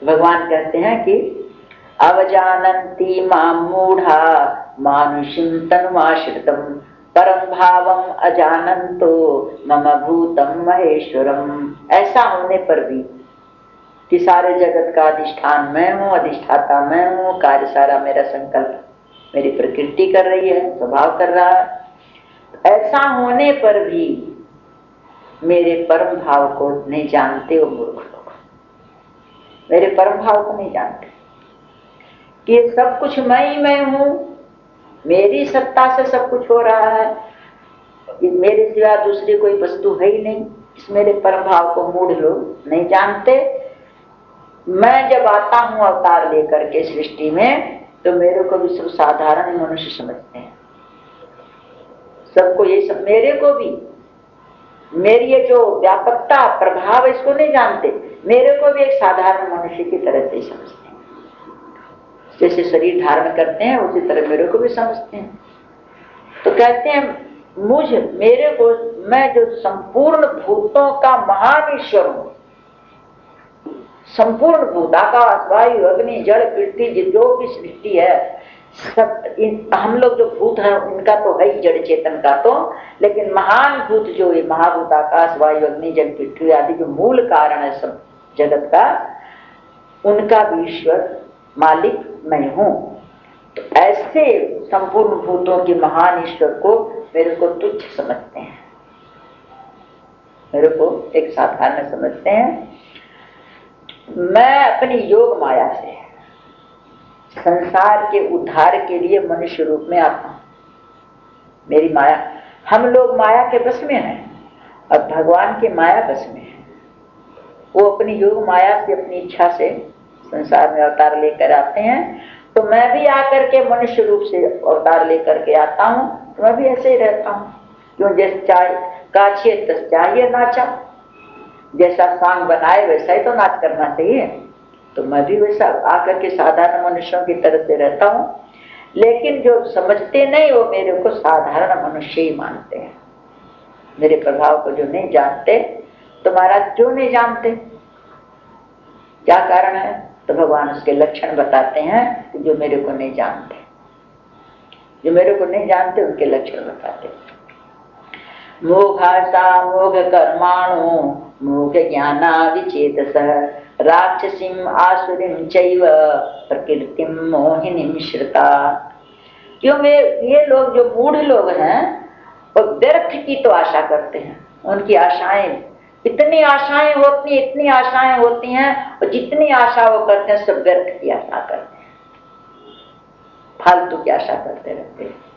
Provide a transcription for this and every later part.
भगवान कहते हैं कि अवजानन्ति मां मूढ़ा मानुषीं तनुमाश्रितम् परम भावम अजानन्तो मम भूतम महेश्वरम। ऐसा होने पर भी कि सारे जगत का अधिष्ठान मैं हूँ, अधिष्ठाता मैं हूँ, कार्य सारा मेरा संकल्प मेरी प्रकृति कर रही है, स्वभाव कर रहा है। ऐसा होने पर भी मेरे परम भाव को नहीं जानते वो मूर्ख लोग, मेरे परम भाव को नहीं जानते कि ये सब कुछ मैं ही मैं हूँ, मेरी सत्ता से सब कुछ हो रहा है, मेरे सिवा दूसरी कोई वस्तु है ही नहीं। इस मेरे परम भाव को मूढ़ लोग नहीं जानते। मैं जब आता हूँ अवतार लेकर के सृष्टि में, तो मेरे को भी सब साधारण मनुष्य समझते हैं, सबको ये सब, मेरे को भी, मेरी ये जो व्यापकता प्रभाव इसको नहीं जानते, मेरे को भी एक साधारण मनुष्य की तरह से समझते हैं। जैसे शरीर धारण करते हैं उसी तरह मेरे को भी समझते हैं। तो कहते हैं मेरे को, मैं जो संपूर्ण भूतों का महान ईश्वर हूं, संपूर्ण भूत, आकाश वायु अग्नि जल पृथ्वी जो भी सृष्टि है, सब हम लोग जो भूत हैं उनका तो है ही, जड़ चेतन का तो, लेकिन महान भूत जो ये महाभूत आकाश वायु अग्नि जल पृथ्वी आदि जो मूल कारण है सब जगत का, उनका भी ईश्वर मालिक मैं हूं। तो ऐसे संपूर्ण भूतों के महान ईश्वर को मेरे को तुच्छ समझते हैं, मेरे को एक साधारण समझते हैं। मैं अपनी योग माया से संसार के उद्धार के लिए मनुष्य रूप में आता हूं। मेरी माया, हम लोग माया के बस में हैं और भगवान के माया बस में है। वो अपनी योग माया से अपनी इच्छा से संसार में अवतार लेकर आते हैं, तो मैं भी आकर के मनुष्य रूप से अवतार लेकर के आता हूं, तो मैं भी ऐसे ही रहता हूं। क्यों, जैसे चाहे काछिए तस चाहिए नाचा, जैसा सांग बनाए वैसा ही तो नाच करना चाहिए। तो मैं भी वैसा आकर के साधारण मनुष्यों की तरह से रहता हूं, लेकिन जो समझते नहीं वो मेरे को साधारण मनुष्य ही मानते हैं। मेरे प्रभाव को जो नहीं जानते, तो महाराज जो नहीं जानते, क्या कारण है? तो भगवान उसके लक्षण बताते हैं कि जो मेरे को नहीं जानते, जो मेरे को नहीं जानते उनके लक्षण बताते हैं। मोघासा मोघ कर्माणु मोघ ज्ञाना विचेतसः राक्षसीम आसुरीम चैव प्रकृतिम मोहिनीम श्रुता। क्यों ये लोग जो मूढ़ लोग हैं वो व्यर्थ की तो आशा करते हैं, उनकी आशाएं, इतनी आशाएं होती, इतनी आशाएं होती हैं, और जितनी आशा वो करते हैं सब व्यर्थ की आशा करते हैं, फालतू की आशा करते रहते हैं।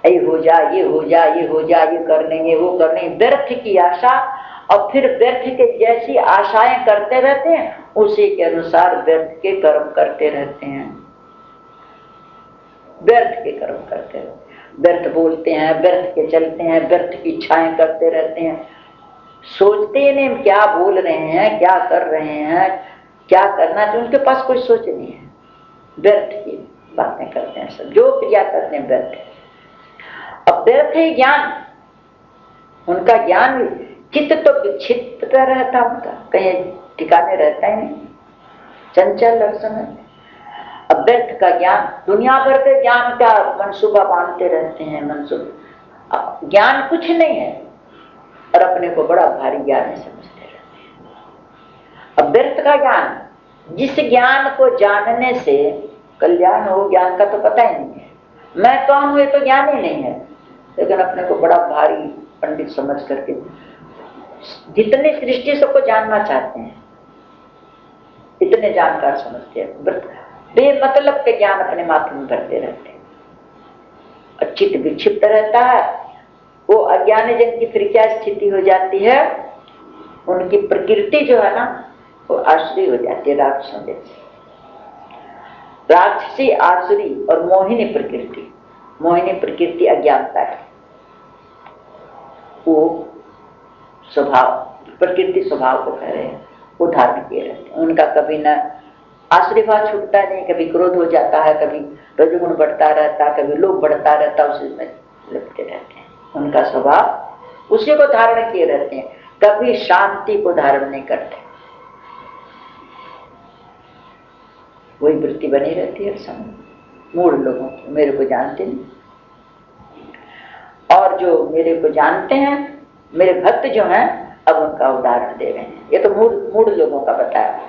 ये हो जा, ये हो जा, ये हो जा, ये कर लेंगे, वो कर लेंगे, व्यर्थ की आशा। और फिर व्यर्थ के जैसी आशाएं करते रहते हैं, उसी के अनुसार व्यर्थ के कर्म करते रहते हैं, व्यर्थ के कर्म करते रहते हैं, व्यर्थ बोलते हैं, व्यर्थ के चलते हैं, व्यर्थ की इच्छाएं करते रहते हैं, सोचते नहीं क्या बोल रहे हैं, क्या कर रहे हैं, क्या करना चाहिए, उनके पास कोई सोच नहीं है, व्यर्थ की बातें करते हैं, सब जो क्रिया करते हैं व्यर्थ। अब व्यर्थ है ज्ञान, उनका ज्ञान भी, चित्त तो विक्षिप्त रहता उनका, कहीं ठिकाने रहता ही नहीं, चंचल हर समय। अब व्यर्थ का ज्ञान, दुनिया भर के ज्ञान का मनसूबा बांधते रहते हैं, मनसूबा, ज्ञान कुछ नहीं है और अपने को बड़ा भारी ज्ञान समझते रहते हैं। अब व्यर्थ का ज्ञान, जिस ज्ञान को जानने से कल्याण हो, ज्ञान का तो पता ही नहीं है, मैं कौन हूं ये तो ज्ञान ही नहीं है, लेकिन अपने को बड़ा भारी पंडित समझ करके जितनी सृष्टि सबको जानना चाहते हैं, इतने जानकार समझते हैं, बेमतलब के ज्ञान अपने माथे में भरते रहते हैं, और चित्त विक्षिप्त रहता है। वो अज्ञानी जन की फिर क्या स्थिति हो जाती है, उनकी प्रकृति जो है ना वो आसुरी हो जाती है, राक्षसों जैसी, राक्षसी आसुरी और मोहिनी प्रकृति। मोहिनी प्रकृति अज्ञानता है, वो स्वभाव, प्रकृति स्वभाव को कह रहे हैं, वो धारण किए रहते हैं। उनका कभी न आसुरी भाव छूटता नहीं, कभी क्रोध हो जाता है, कभी रजोगुण बढ़ता रहता है, कभी लोभ बढ़ता रहता है, उसी में लिपटे रहते हैं। उनका स्वभाव उसी को धारण किए रहते हैं, कभी शांति को धारण नहीं करते। वही वृत्ति बनी रहती है समय, मूढ़ लोगों की, मेरे को जानते नहीं। और जो मेरे को जानते हैं, मेरे भक्त जो हैं, अब उनका उदाहरण दे रहे हैं। ये तो मूढ़ लोगों का बताया।